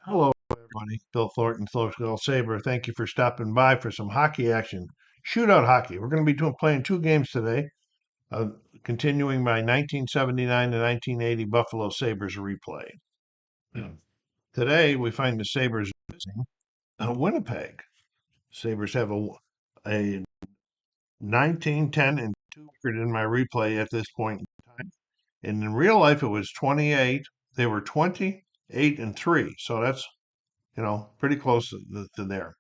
Hello, everybody. Bill Thornton, Slow Sabre. Thank you for stopping by for some hockey action. Shootout hockey. We're going to be playing two games today, uh, continuing my 1979 to 1980 Buffalo Sabres replay. Today, we find the Sabres visiting Winnipeg. Sabres have a 19-10 and 2 record in my replay at this point in time. And in real life, it was 28. They were 28 and 3. So that's pretty close to there.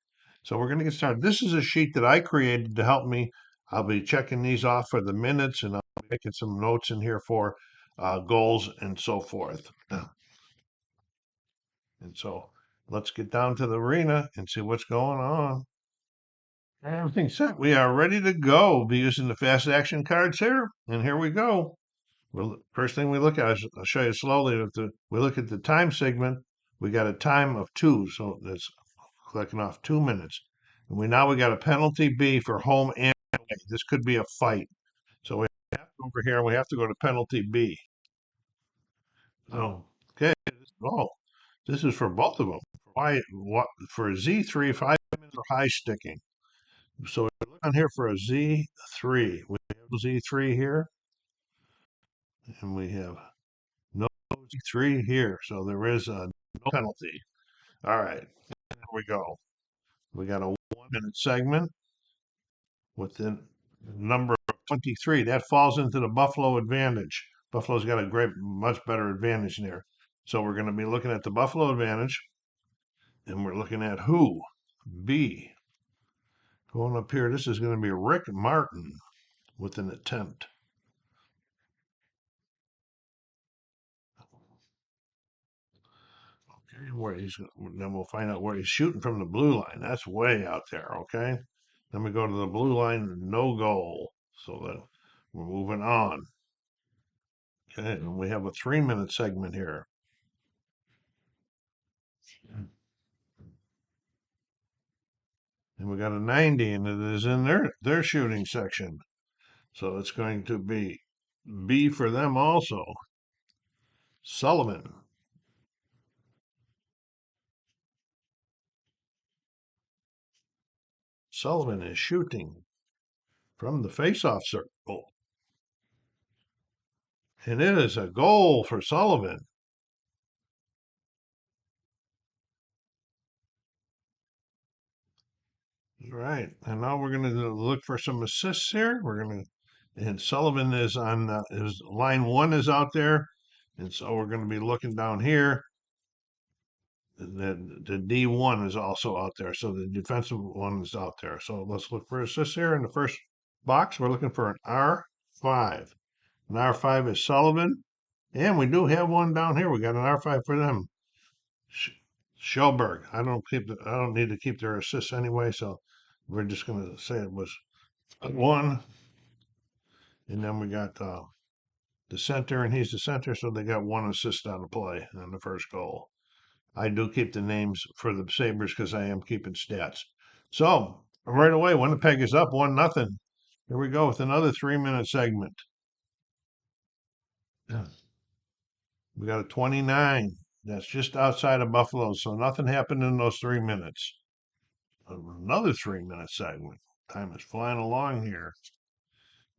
So we're going to get started. This is a sheet that I created to help me. I'll be checking these off for the minutes, and I'll be making some notes in here for goals and so forth. And so let's get down to the arena and see what's going on. Everything's set. We are ready to go. We'll be using the fast action cards here, and here we go. First thing we look at, I'll show you slowly. We look at the time segment, we got a time of 2, so that's clicking off 2 minutes. And we got a penalty B for home and away. This could be a fight. So we have to go over here and we have to go to penalty B. Oh, okay. Oh, this is for both of them. Why? What for a Z3? 5 minutes for high sticking. So we look on here for a Z3. We have Z3 here, and we have no Z3 here. So there is a no penalty. All right, there we go. We got a 1 minute segment with the number of 23. That falls into the Buffalo advantage. Buffalo's got a much better advantage there. So we're going to be looking at the Buffalo advantage, and we're looking at who? B. Going up here, this is going to be Rick Martin with an attempt. Okay, then we'll find out where he's shooting from the blue line. That's way out there, okay? Then we go to the blue line, no goal. So that we're moving on. Okay, and we have a 3 minute segment here. And we got a 90, and it is in their shooting section. So it's going to be B for them also. Sullivan. Sullivan is shooting from the faceoff circle. And it is a goal for Sullivan. Right. And now we're going to look for some assists here. And Sullivan is on his line 1 is out there. And so we're going to be looking down here. The D1 is also out there. So the defensive one is out there. So let's look for assists here. In the first box, we're looking for an R5. An R5 is Sullivan. And we do have one down here. We got an R5 for them. Shelberg. I don't need to keep their assists anyway, so we're just going to say it was 1. And then we got the center, and he's the center, so they got 1 assist on the play on the first goal. I do keep the names for the Sabres because I am keeping stats. So right away, Winnipeg is up 1-0. Here we go with another 3 minute segment. We got a 29. That's just outside of Buffalo, so nothing happened in those 3 minutes. Another 3 minute segment. Time is flying along here.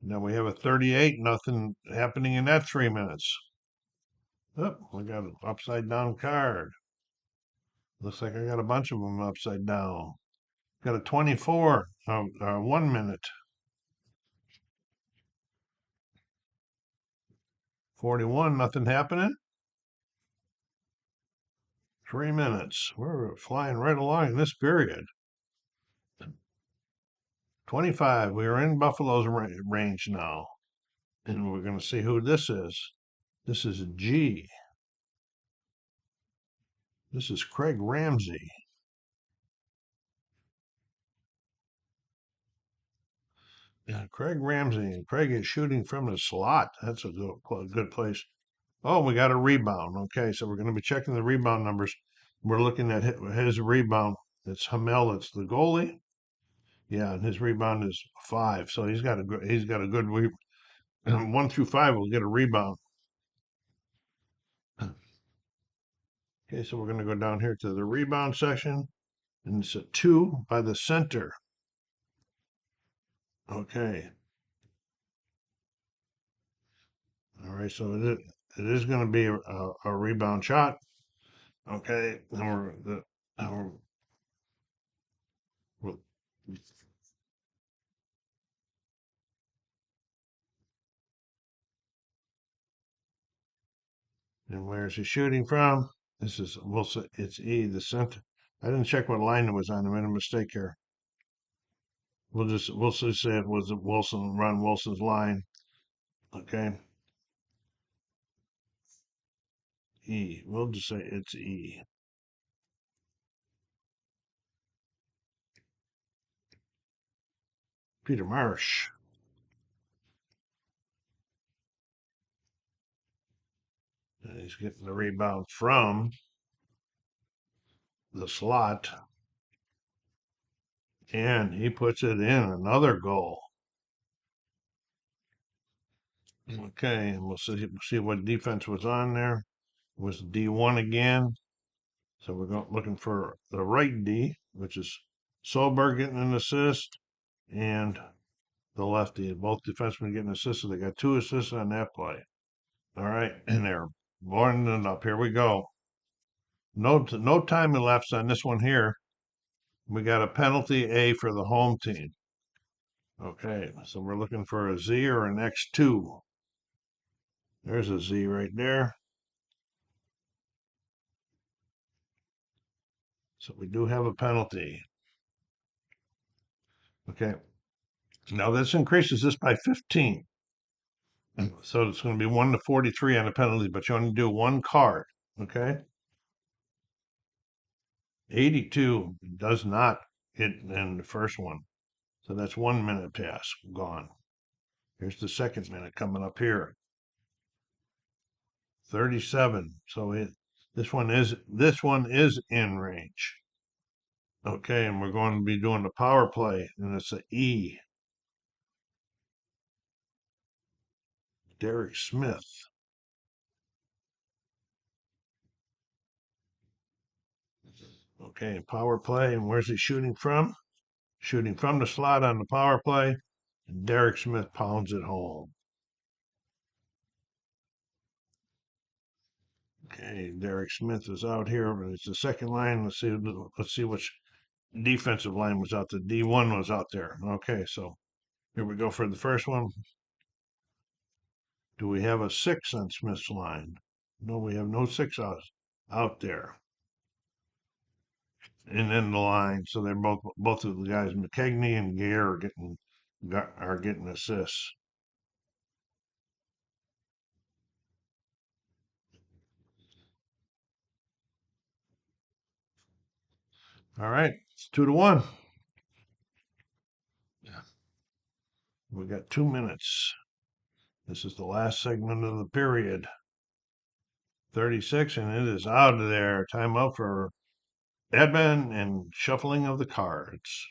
Now we have a 38. Nothing happening in that 3 minutes. Oh, we got an upside down card. Looks like I got a bunch of them upside down. Got a 24, 1 minute. 41, nothing happening. 3 minutes. We're flying right along in this period. 25, we are in Buffalo's range now. And we're going to see who this is. This is G. This is Craig Ramsey. Yeah, Craig Ramsey, and Craig is shooting from the slot. That's a good place. Oh, we got a rebound. Okay, so we're going to be checking the rebound numbers. We're looking at his rebound. It's Hamel. It's the goalie. Yeah, and his rebound is 5. So he's got a good 1 through 5 will get a rebound. Okay, so we're going to go down here to the rebound section, and it's a 2 by the center. Okay. All right, so it is going to be a rebound shot. Okay, and we're, and where is he shooting from? This is Wilson. It's E, the center. I didn't check what line it was on. I made a mistake here. We'll just say it was Wilson, Ron Wilson's line. Okay, E. We'll just say it's E. Peter Marsh. And he's getting the rebound from the slot, and he puts it in. Another goal. Okay, and we'll see what defense was on there. It was D1 again. So we're looking for the right D, which is Solberg getting an assist, and the lefty. Both defensemen getting assists. So they got 2 assists on that play. All right, and they're boarding it up. Here we go. No time elapsed on this one here. We got a penalty A for the home team. Okay, so we're looking for a Z or an X2. There's a Z right there. So we do have a penalty. Okay, now this increases this by 15. So it's going to be 1 to 43 on the penalty, but you only do 1 card. Okay, 82 does not hit in the first one. So that's 1 minute pass gone. Here's the second minute coming up here. 37. So this one is in range. Okay, and we're going to be doing the power play, and it's a E. Derek Smith. Okay, power play, and where's he shooting from? Shooting from the slot on the power play, and Derek Smith pounds it home. Okay, Derek Smith is out here, but it's the second line. Let's see which defensive line was out. The D1 was out there. Okay, so here we go for the first one. Do we have a 6 on Smith's line? No, we have no 6 out there. And then the line, so they're both of the guys, McKegney and Gare, are getting assists. All right, it's 2-1. We got 2 minutes. This is the last segment of the period. 36, and it is out of there. Timeout for admin and shuffling of the cards.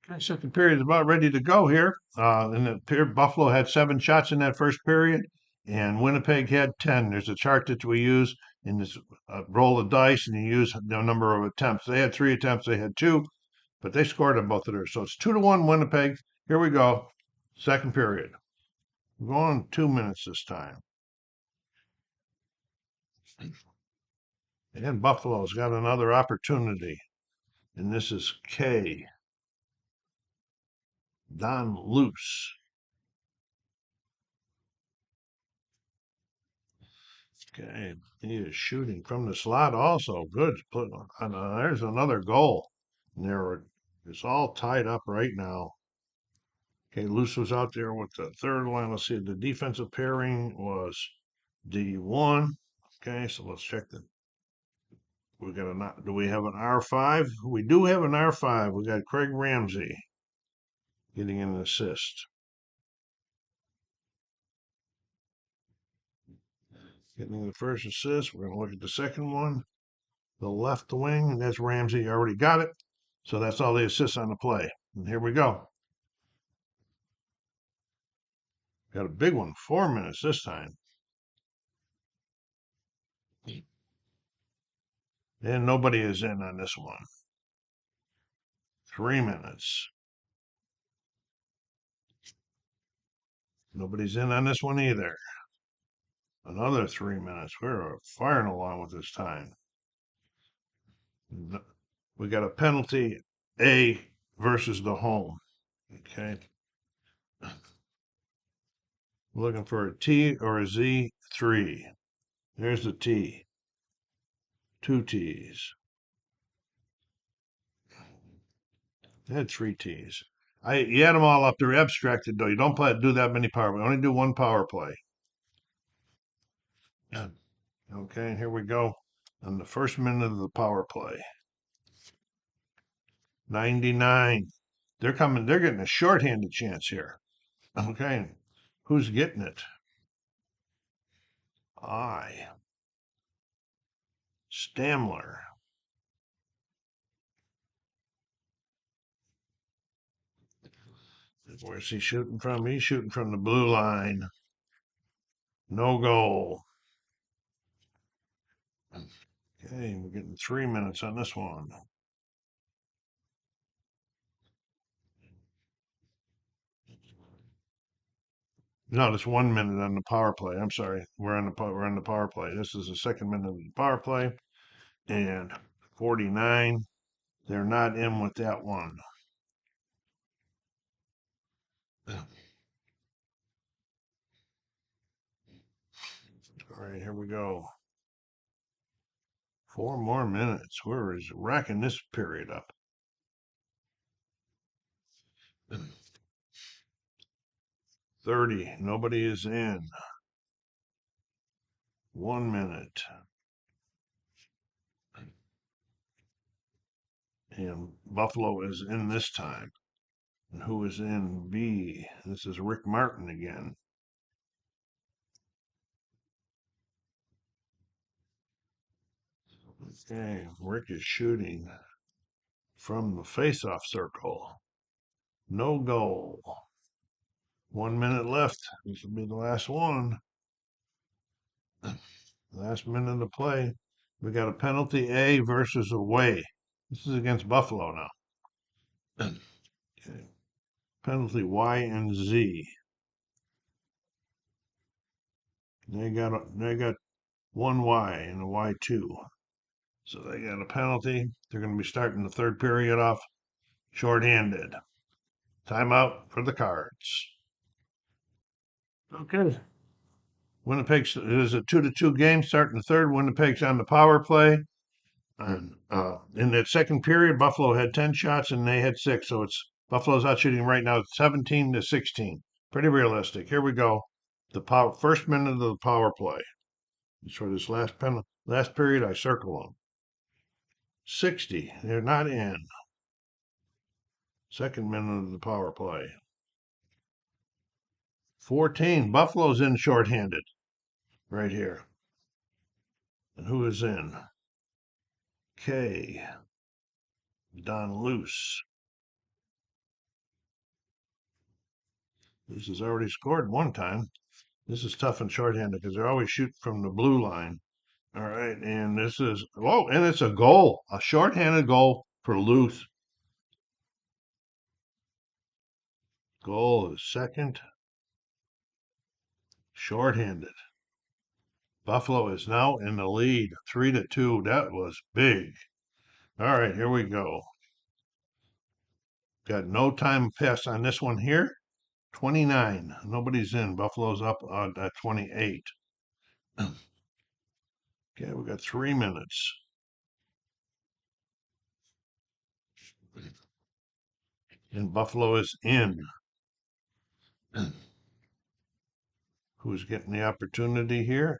Okay, second period is about ready to go here. In the period, Buffalo had 7 shots in that first period, and Winnipeg had 10. There's a chart that we use in this roll of dice, and you use the number of attempts. They had 3 attempts, they had 2, but they scored on both of theirs. So it's 2-1 Winnipeg. Here we go. Second period. We're going 2 minutes this time. And Buffalo's got another opportunity. And this is K. Don Luce. Okay, he is shooting from the slot also. Good. There's another goal. And it's all tied up right now. Okay, Luce was out there with the third line. Let's see, the defensive pairing was D1. Okay, so let's check the. Do we have an R5? We do have an R5. We got Craig Ramsey getting an assist. Getting the first assist. We're going to look at the second one. The left wing, that's Ramsey. Already got it. So that's all the assists on the play. And here we go. Got a big one. 4 minutes this time. And nobody is in on this one. 3 minutes. Nobody's in on this one either. Another 3 minutes. We're firing along with this time. We got a penalty A versus the home. Okay. Looking for a T or a Z3. There's the T. 2 T's. I had 3 T's. You add them all up. They're abstracted though. You don't do that many power. We only do one power play. Okay, here we go. On the first minute of the power play. 99. They're coming. They're getting a shorthanded chance here. Okay. Who's getting it? Stamler. Where's he shooting from? He's shooting from the blue line. No goal. Okay, we're getting 3 minutes on this one. No, it's 1 minute on the power play. I'm sorry. We're on the power play. This is the second minute of the power play. And 49. They're not in with that one. All right, here we go. 4 more minutes. We're racking this period up. 30. Nobody is in. 1 minute. And Buffalo is in this time. And who is in B? This is Rick Martin again. Okay, Rick is shooting from the face-off circle. No goal. 1 minute left. This will be the last one. Last minute of the play. We got a penalty A versus away. This is against Buffalo now. Okay. Penalty Y and Z. They got one Y and a Y2. So they got a penalty. They're going to be starting the third period off shorthanded. Timeout for the Cards. Okay. Winnipeg's it is a 2-2 game starting the third. Winnipeg's on the power play. And in that second period, Buffalo had 10 shots and they had 6. So it's Buffalo's out shooting right now 17-16. Pretty realistic. Here we go. The first minute of the power play. For this last period, I circle them. 60. They're not in. Second minute of the power play. 14. Buffalo's in shorthanded. Right here. And who is in? K. Don Luce. This has already scored one time. This is tough and shorthanded because they're always shooting from the blue line. All right, and and it's a goal, a shorthanded goal for Luce. Goal is second. Shorthanded. Buffalo is now in the lead, 3-2. That was big. All right, here we go. Got no time pass on this one here. 29. Nobody's in. Buffalo's up at 28. Okay, we got 3 minutes. And Buffalo is in. Who's getting the opportunity here?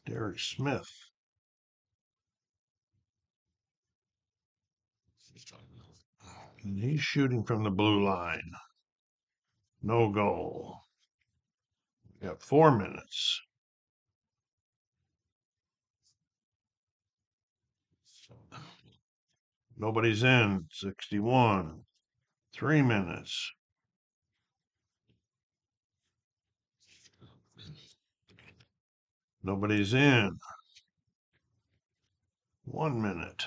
Derek Smith. And he's shooting from the blue line. No goal. We got 4 minutes. Nobody's in. 61. 3 minutes. Nobody's in. 1 minute.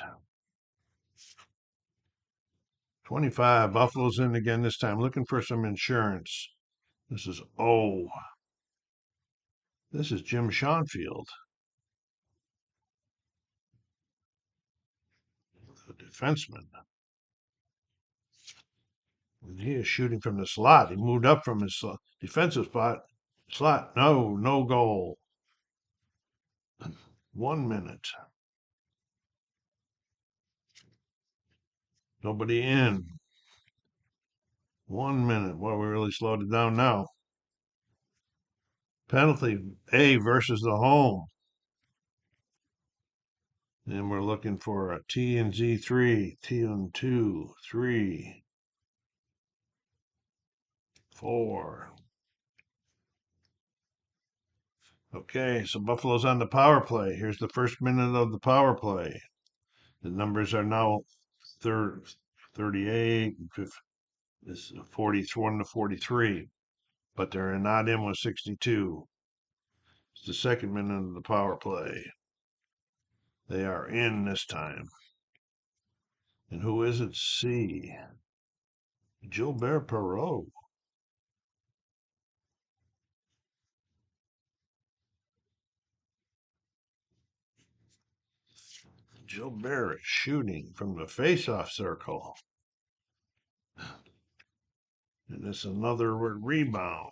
25. Buffalo's in again this time, looking for some insurance. This is This is Jim Schonfield, the defenseman. And he is shooting from the slot. He moved up from his defensive slot. No goal. 1 minute. Nobody in. 1 minute. Well, we really slowed it down now. Penalty A versus the home. And we're looking for a T and Z3, T and 2, 3, 4. Okay, so Buffalo's on the power play. Here's the first minute of the power play. The numbers are now 38, this 41 to 43, but they're not in with 62. It's the second minute of the power play. They are in this time. And who is it? C. Gilbert Perreault. Gilbert is shooting from the face-off circle. And it's another rebound.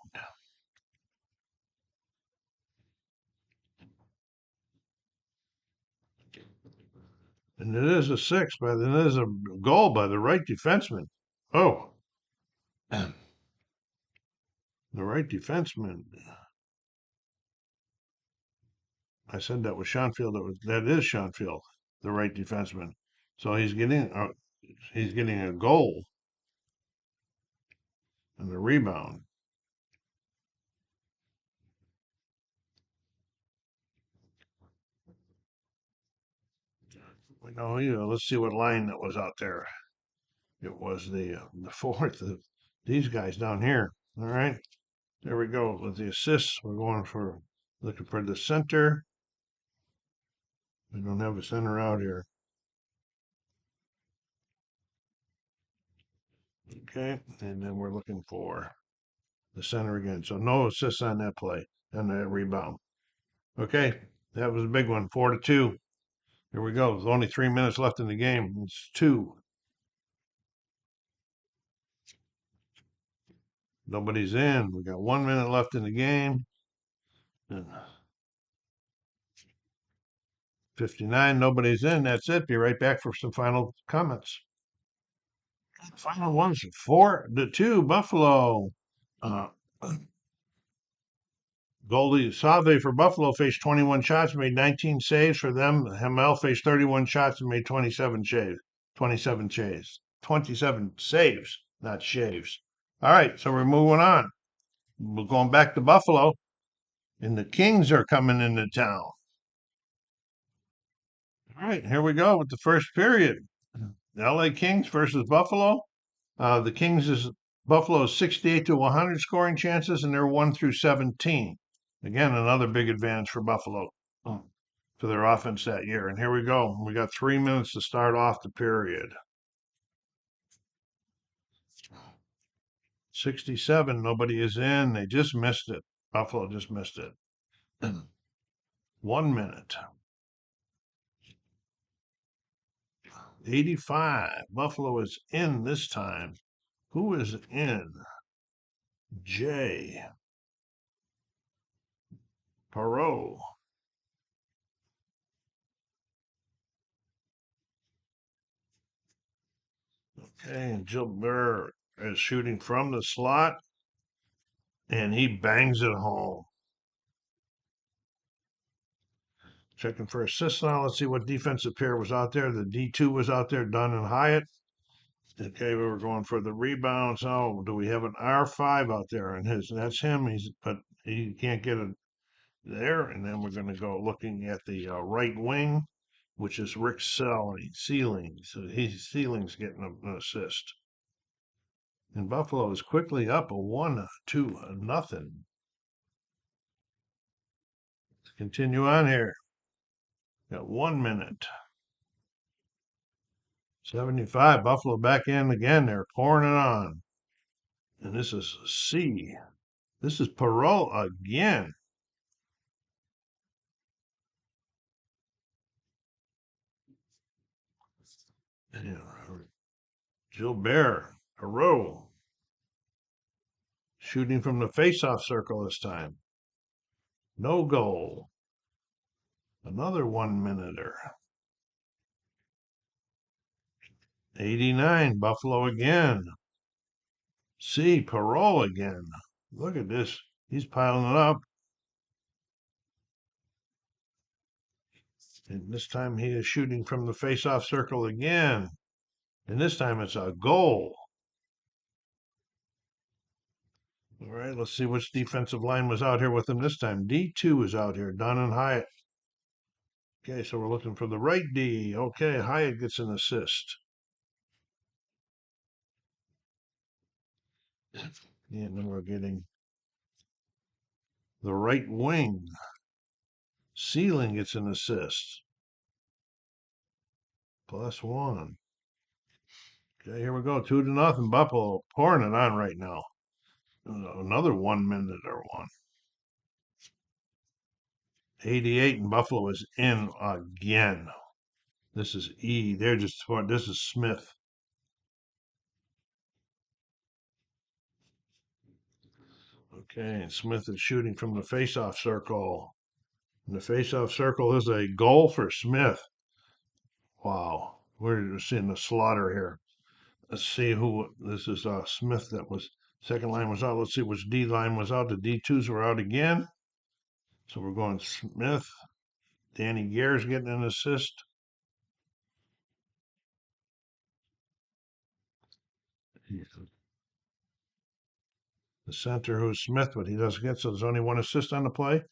And it is a six, but it is a goal by the right defenseman. Oh, the right defenseman. I said that was Schonfield. That is Schonfield, the right defenseman. So he's getting a goal and a rebound. Let's see what line that was out there. It was the fourth. These guys down here. All right, there we go with the assists. We're looking for the center. We don't have a center out here. Okay, and then we're looking for the center again. So no assists on that play and that rebound. Okay, that was a big one. 4-2. Here we go. There's only 3 minutes left in the game. It's 2. Nobody's in. We got 1 minute left in the game. And 59. Nobody's in. That's it. Be right back for some final comments. Final one's 4-2 Buffalo. Uh, Goldie Sabre for Buffalo faced 21 shots, made 19 saves for them. Hamel faced 31 shots and made 27 saves. 27 saves, not shaves. All right, so we're moving on. We're going back to Buffalo, and the Kings are coming into town. All right, here we go with the first period. The LA Kings versus Buffalo. The Kings is Buffalo's 68 to 100 scoring chances, and they're 1 through 17. Again, another big advantage for Buffalo for their offense that year. And here we go. We got 3 minutes to start off the period. 67. Nobody is in. They just missed it. Buffalo just missed it. 1 minute. 85. Buffalo is in this time. Who is in? J. Perreault. Okay, and Gilbert is shooting from the slot, and he bangs it home. Checking for assists now. Let's see what defensive pair was out there. The D2 was out there, Dunn and Hyatt. Okay, we were going for the rebounds. Oh, do we have an R5 out there? And that's him. But he can't get it there. And then we're going to go looking at the right wing, which is Rick Sealing. So Sealing's getting an assist. And Buffalo is quickly up a 1-2-0. Let's continue on here. Got 1 minute. 75, Buffalo back in again. They're pouring it on. And this is C. This is Perot again. Yeah, Gilbert, Perot, shooting from the face-off circle this time. No goal. Another 1-minuter. 89, Buffalo again. C, Perot again. Look at this. He's piling it up. And this time he is shooting from the face-off circle again. And this time it's a goal. All right, let's see which defensive line was out here with him this time. D2 is out here, Dunn and Hyatt. Okay, so we're looking for the right D. Okay, Hyatt gets an assist. And then we're getting the right wing. Sealing gets an assist. +1. Okay, here we go. 2-0. Buffalo pouring it on right now. Another 1-minuter one. 88 and Buffalo is in again. This is E. They're just this is Smith. Okay, and Smith is shooting from the face-off circle. And the face-off circle is a goal for Smith. Wow, we're seeing the slaughter here. Let's see who this is. Smith. That was second line was out. Let's see which D line was out. The D2s were out again. So we're going Smith. Danny Gare's getting an assist. The center who's Smith, but he doesn't get, so there's only one assist on the play.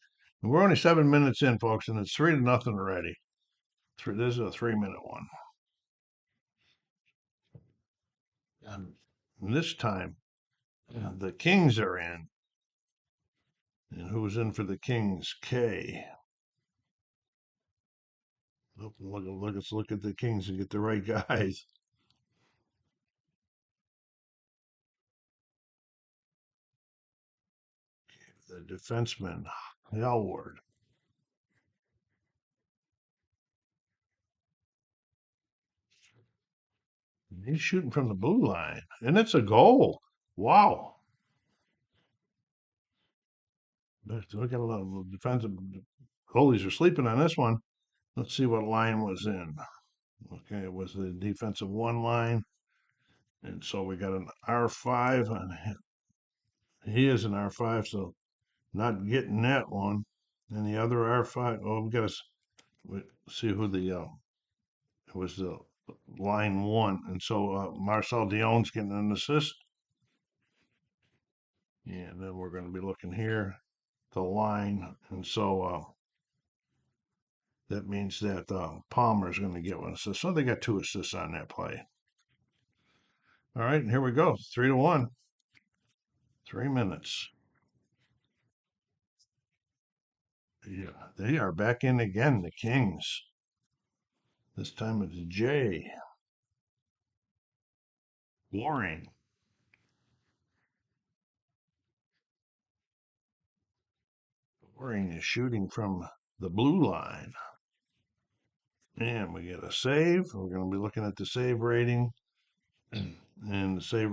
And we're only 7 minutes in, folks, and it's 3-0 already. This is a 3-minute one. And this time, the Kings are in. And who's in for the Kings? K. Let's look at the Kings and get the right guys. The defenseman, Hellward. He's shooting from the blue line, and it's a goal. Wow. Look at a lot of defensive goalies are sleeping on this one. Let's see what line was in. Okay, it was the defensive one line. And so we got an R5 on him. He is an R5, so not getting that one. And the other R5, oh, we got to see who it was the line one. And so Marcel Dion's getting an assist. And then we're going to be looking here, the line. And so that means that Palmer's going to get one assist. So they got 2 assists on that play. All right, and here we go. 3-1. 3 minutes. Yeah, they are back in again, the Kings. This time it's J. Goring. Goring is shooting from the blue line. And we get a save. We're going to be looking at the save rating. And the save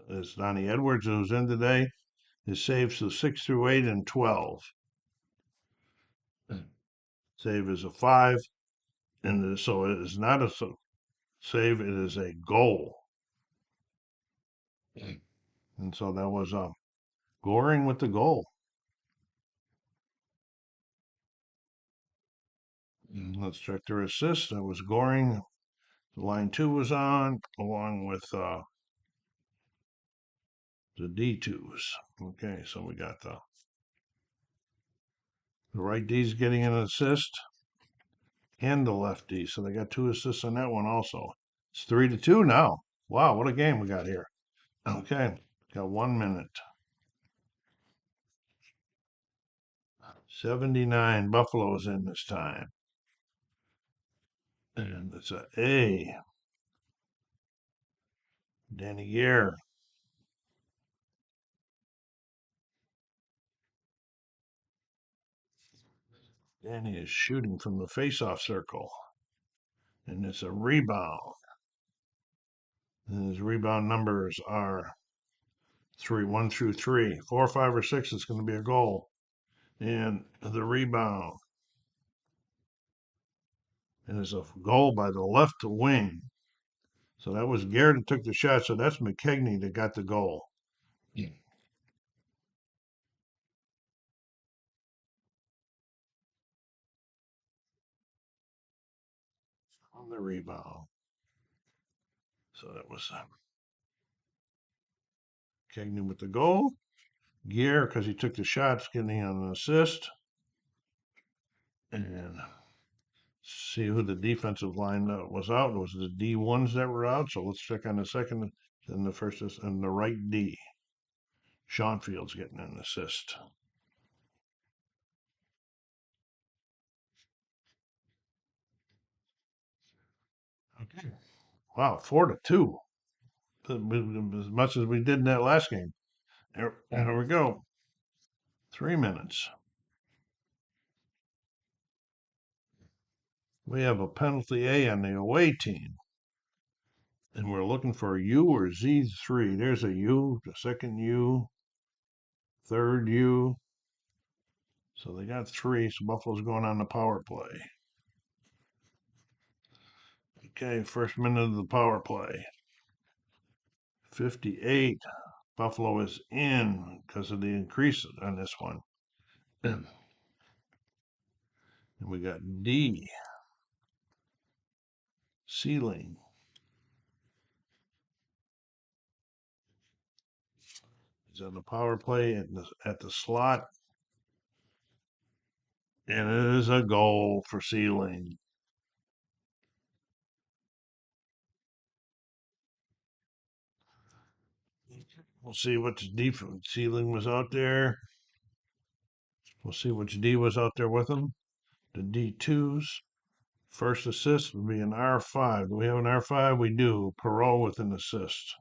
is Donnie Edwards, who's in today. His saves are 6 through 8 and 12. Save is a 5. And so it is not a save, it is a goal. And so that was Goring with the goal. Let's check their assist. That was Goring. Line 2 was on, along with the D2s. Okay, so we got the right D's getting an assist and the left D. So they got 2 assists on that one also. It's 3-2 now. Wow, what a game we got here. Okay, got 1 minute. 79 Buffalo's in this time. And it's a A. Danny Gear. Danny is shooting from the face-off circle. And it's a rebound. And his rebound numbers are 1 through 3. 4, 5, or 6 is going to be a goal. And the rebound. And it's a goal by the left wing. So that was Garrett that took the shot. So that's McKegney that got the goal. Yeah. On the rebound. So that was McKegney with the goal. Gear, because he took the shots, getting an assist. And see who the defensive line was out. It was the D1s that were out. So let's check on the second and the first and the right D. Sean Fields getting an assist. Okay. Wow, 4-2. As much as we did in that last game. There we go. 3 minutes. We have a penalty A on the away team. And we're looking for U or Z3. There's a U, the second U, third U. So they got 3. So Buffalo's going on the power play. Okay, first minute of the power play. 58. Buffalo is in because of the increase on this one. And we got D. Ceiling. He's on the power play at the slot. And it is a goal for Ceiling. We'll see which defense Ceiling was out there. We'll see which D was out there with him. The D2s. First assist would be an R5. Do we have an R5? We do. Perot with an assist.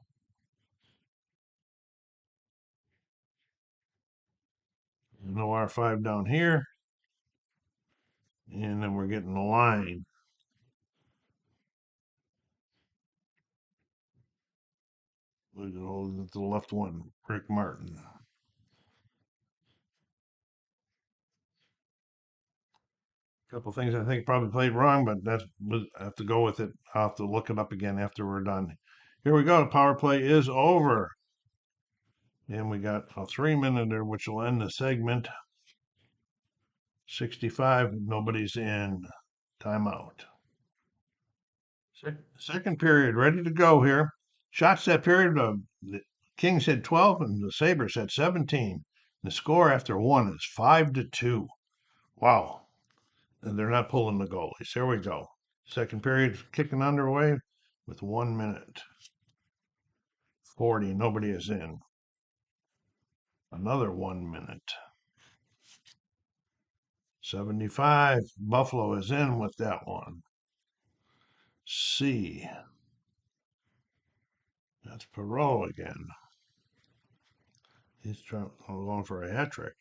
No R5 down here. And then we're getting the line. We'll go to the left one, Rick Martin. Couple things I think probably played wrong, but I have to go with it. I'll have to look it up again after we're done. Here we go. The power play is over. And we got a 3-minute, which will end the segment. 65, nobody's in. Timeout. Second period, ready to go here. Shots that period, the Kings had 12 and the Sabres had 17. The score after one is 5-2. Wow. And they're not pulling the goalies. Here we go. Second period kicking underway with 1 minute. 40, nobody is in. Another 1 minute. 75, Buffalo is in with that one. C. That's Perot again. He's going for a hat trick.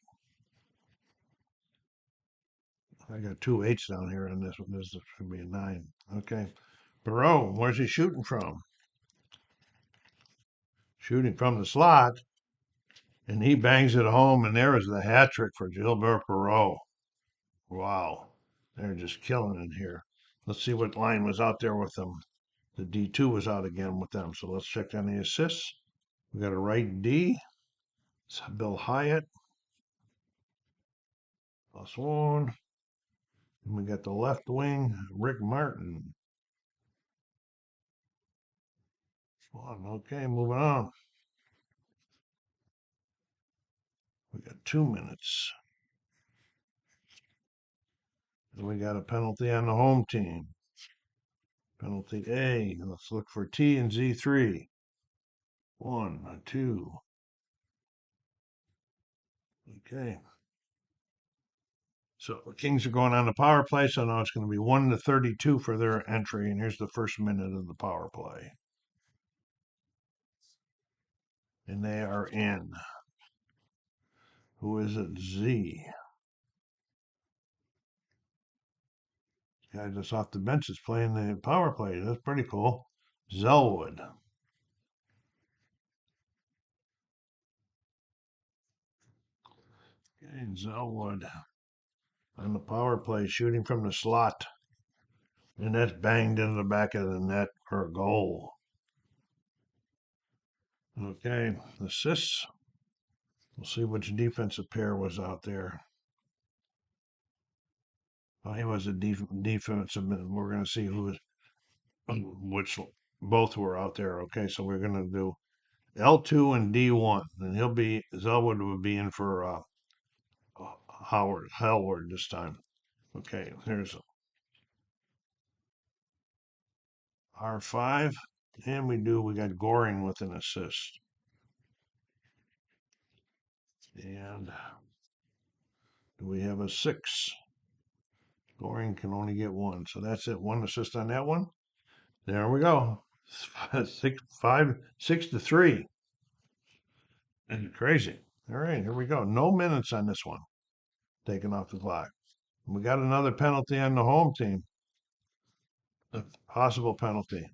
I got 2 8s down here on this one. This should be a 9. Okay. Perot, where's he shooting from? Shooting from the slot. And he bangs it home, and there is the hat trick for Gilbert Perot. Wow. They're just killing it here. Let's see what line was out there with them. The D2 was out again with them. So let's check on the assists. We got a right D. It's Bill Hyatt. +1. And we got the left wing, Rick Martin. Okay, moving on. We got 2 minutes. And we got a penalty on the home team. Penalty A. Let's look for T and Z3. 1, 2. Okay. So the Kings are going on the power play, so now it's going to be 1-32 for their entry. And here's the first minute of the power play. And they are in. Who is it? Z. Guy just off the bench is playing the power play. That's pretty cool. Zellwood. Okay, Zellwood on the power play, shooting from the slot. And that's banged into the back of the net for a goal. Okay, assists. We'll see which defensive pair was out there. Oh, he was a defensive. We're going to see which both were out there. Okay, so we're going to do L2 and D1, and Zellwood will be in for Howard this time. Okay, here's R5, and we got Goring with an assist. And do we have a 6? Goring can only get 1, so that's it. 1 assist on that one. There we go. 6-3. Crazy. All right, here we go. No minutes on this one. Taken off the clock. We got another penalty on the home team. A possible penalty.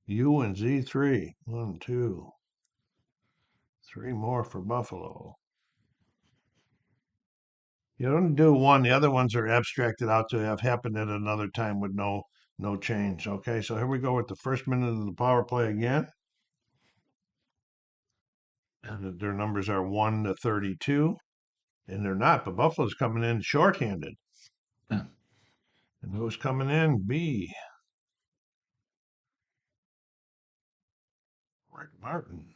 U and Z3. 1, 2, 3 more for Buffalo. You don't do one. The other ones are abstracted out to have happened at another time with no change. Okay, so here we go with the first minute of the power play again. And their numbers are 1 to 32. And they're not, but Buffalo's coming in shorthanded. And who's coming in? B. Rick Martin.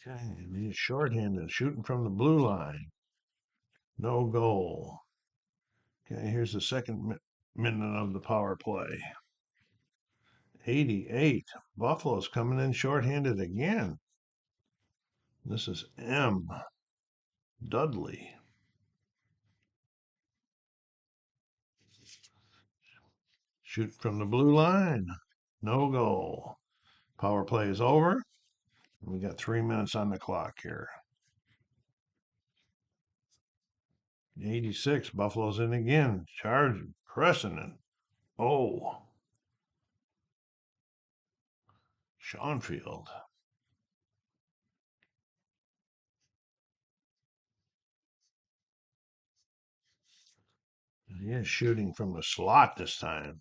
Okay, and he's shorthanded, shooting from the blue line. No goal. Okay, here's the second minute of the power play. 88. Buffalo's coming in shorthanded again. This is M. Dudley. Shoot from the blue line. No goal. Power play is over. We got 3 minutes on the clock here. 86. Buffalo's in again. Charge pressing it. Oh. Schoenfield. He is shooting from the slot this time.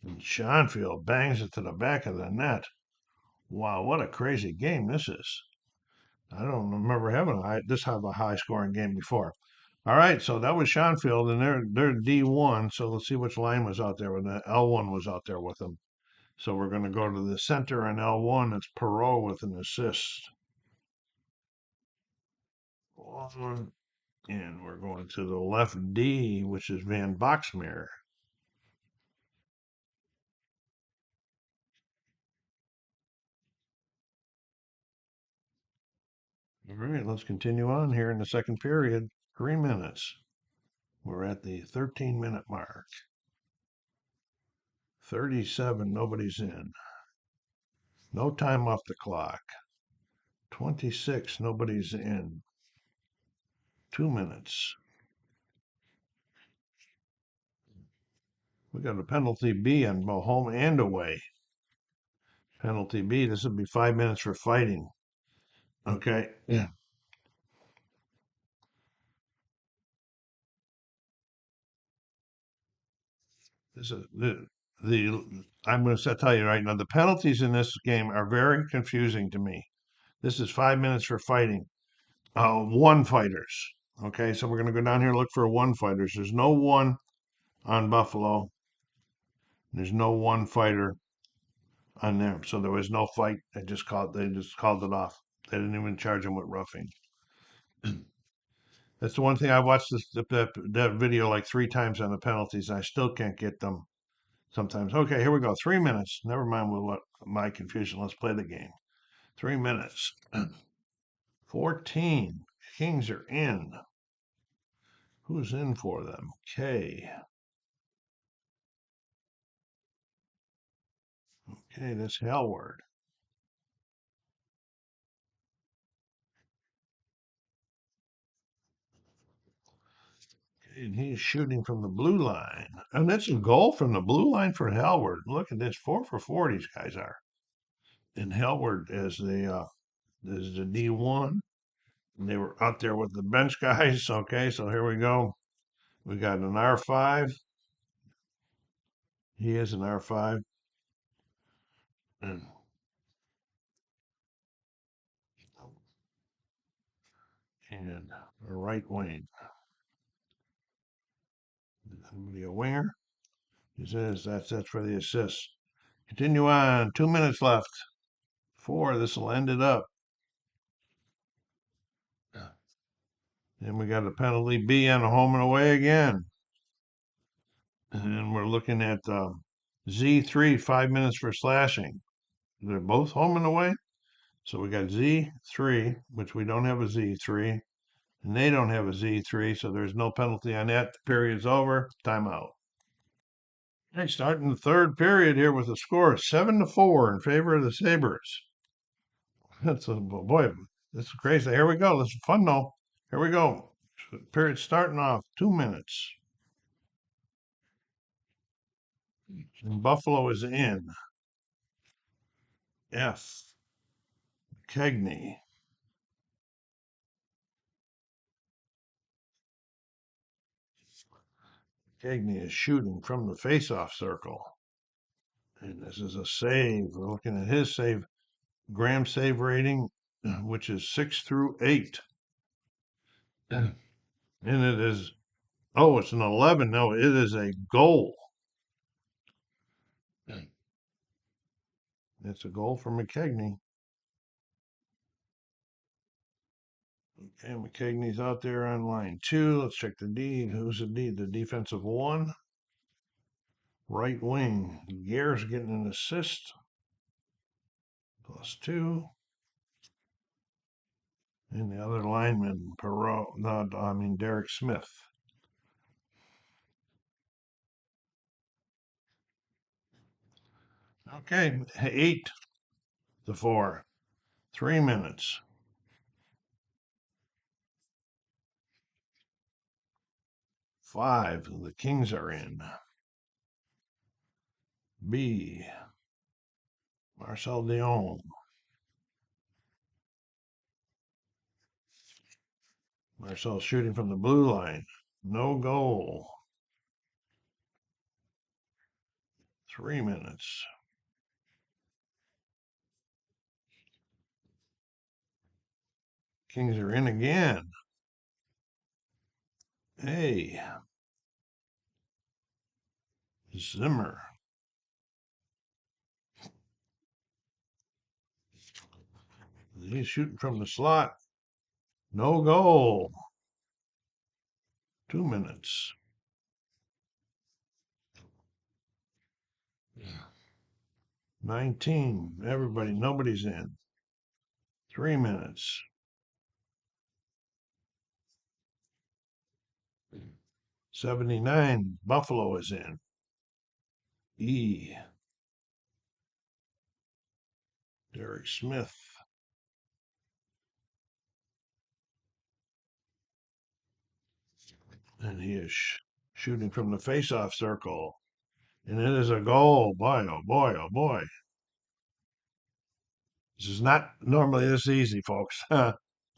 And Schoenfield bangs it to the back of the net. Wow, what a crazy game this is. I don't remember having this have a high scoring game before. All right, so that was Schoenfield, and they're D1. So let's see which line was out there with that. L1 was out there with them. So we're going to go to the center on L1. It's Perot with an assist. And we're going to the left D, which is Van Boxmeer. All right, let's continue on here in the second period. 3 minutes. We're at the 13-minute mark. 37, nobody's in. No time off the clock. 26, nobody's in. 2 minutes. We got a penalty B on both home and away. Penalty B, this would be 5 minutes for fighting. Okay. Yeah. This is I'm going to tell you right now, the penalties in this game are very confusing to me. This is 5 minutes for fighting. One fighters. Okay, so we're going to go down here and look for one fighters. There's no one on Buffalo. There's no one fighter on there, so there was no fight. They just called it off. They didn't even charge him with roughing. That's the one thing I watched that video like 3 times on the penalties. And I still can't get them sometimes. Okay, here we go. 3 minutes. Never mind with what my confusion. Let's play the game. 3 minutes. 14. Kings are in. Who's in for them? K. Okay, that's Hellward. And he's shooting from the blue line. And that's a goal from the blue line for Hellward. Look at this, 4 for 4 these guys are. And Hellward is the D1. And they were out there with the bench guys. Okay, so here we go. We got an R5. He is an R5. And a right wing. Somebody a winger. He says that's for the assist. Continue on. 2 minutes left. 4. This will end it up. And we got a penalty B on a home and away again. And we're looking at Z3, 5 minutes for slashing. They're both home and away. So we got Z3, which we don't have a Z3, and they don't have a Z3, so there's no penalty on that. The period's over. Timeout. Okay, starting the third period here with a score of 7-4 in favor of the Sabres. That's a boy. This is crazy. Here we go. This is fun though. Here we go. Period starting off. 2 minutes. And Buffalo is in. F. Kegney. Kegney is shooting from the faceoff circle. And this is a save. We're looking at his save, Graham save rating, which is 6/8. And it is, oh, it's an 11. No, it is a goal. It's a goal for McKegney. Okay, McKegney's out there on line 2. Let's check the D. Who's the D? The defensive 1. Right wing. Gare's getting an assist. +2. And the other lineman, Derek Smith. Okay, 8-4. 3 minutes. 5. The Kings are in. B. Marcel Dion. Marcel shooting from the blue line. No goal. 3 minutes. Kings are in again. Hey. Zimmer. He's shooting from the slot. No goal. 2 minutes. 19. Nobody's in. 3 minutes. 79. Buffalo is in. E. Derek Smith. And he is shooting from the faceoff circle. And it is a goal. Boy, oh boy, oh boy. This is not normally this easy, folks.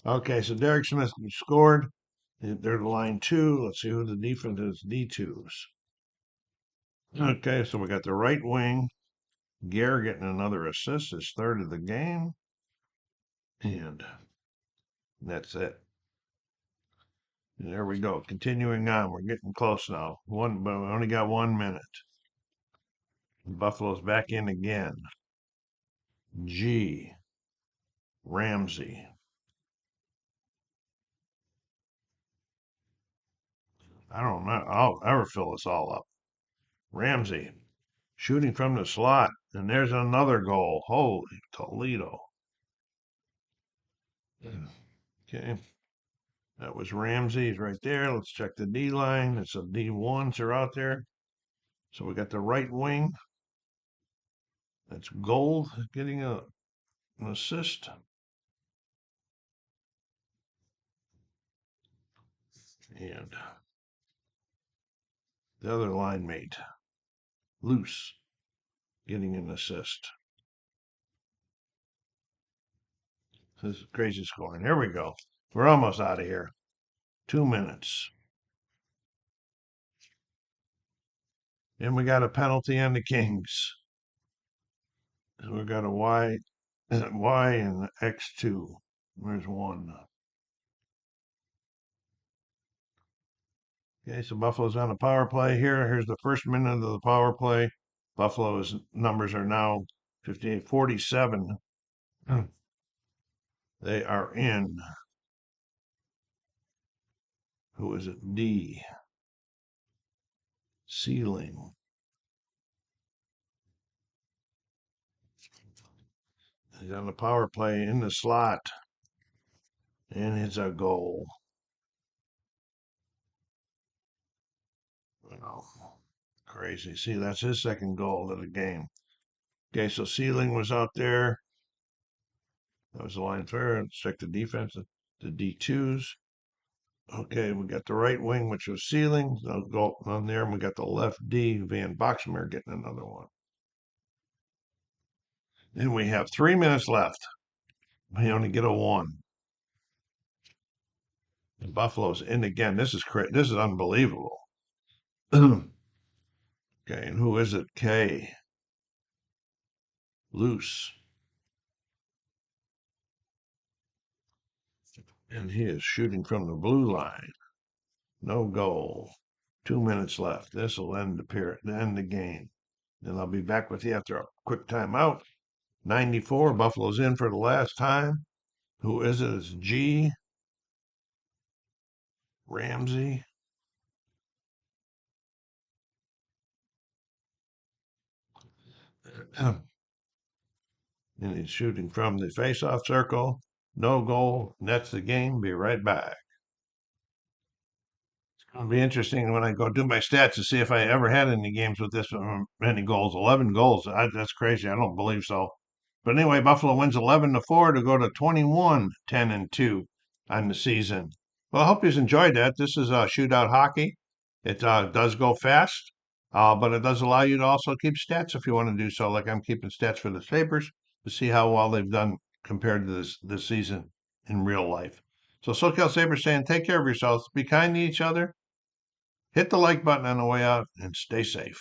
Okay, so Derek Smith scored. They're line 2. Let's see who the defense is. D2s. Okay, so we got the right wing. Gare getting another assist, his third of the game. And that's it. And there we go. Continuing on. We're getting close now. But we only got 1 minute. Buffalo's back in again. G. Ramsey. I don't know. I'll ever fill this all up. Ramsey shooting from the slot. And there's another goal. Holy Toledo. Okay. That was Ramsey. He's right there. Let's check the D line. It's a D1s are out there. So we got the right wing. That's Gold getting an assist. And the other line mate, Loose, getting an assist. This is crazy scoring. Here we go. We're almost out of here. 2 minutes. And we got a penalty on the Kings. We got a Y and X2. Where's one? Okay, so Buffalo's on the power play here. Here's the first minute of the power play. Buffalo's numbers are now 58-47. They are in. Who is it? D. Ceiling. He's on the power play in the slot. And it's a goal. Wow. Crazy. See, that's his second goal of the game. Okay, so Ceiling was out there. That was the line third. Check the defense, the D2s. Okay, we got the right wing, which was Ceiling. No goal on there. And we got the left D, Van Boxmeer, getting another one. And we have 3 minutes left. We only get a 1. And Buffalo's in again. This is unbelievable. Okay, and who is it? K. Loose. And he is shooting from the blue line. No goal. 2 minutes left. This will end the game. Then I'll be back with you after a quick timeout. 94. Buffalo's in for the last time. Who is it? It's G. Ramsey. And he's shooting from the face-off circle. No goal. Nets the game. Be right back. It'll be interesting when I go do my stats to see if I ever had any games with this many goals. 11 goals. That's crazy. I don't believe so. But anyway, Buffalo wins 11-4 to go to 21-10-2 on the season. Well, I hope you enjoyed that. This is Shootout Hockey. It does go fast, but it does allow you to also keep stats if you want to do so. Like I'm keeping stats for the Sabres to see how well they've done compared to this season in real life. So SoCal Sabres saying, take care of yourselves, be kind to each other, hit the like button on the way out, and stay safe.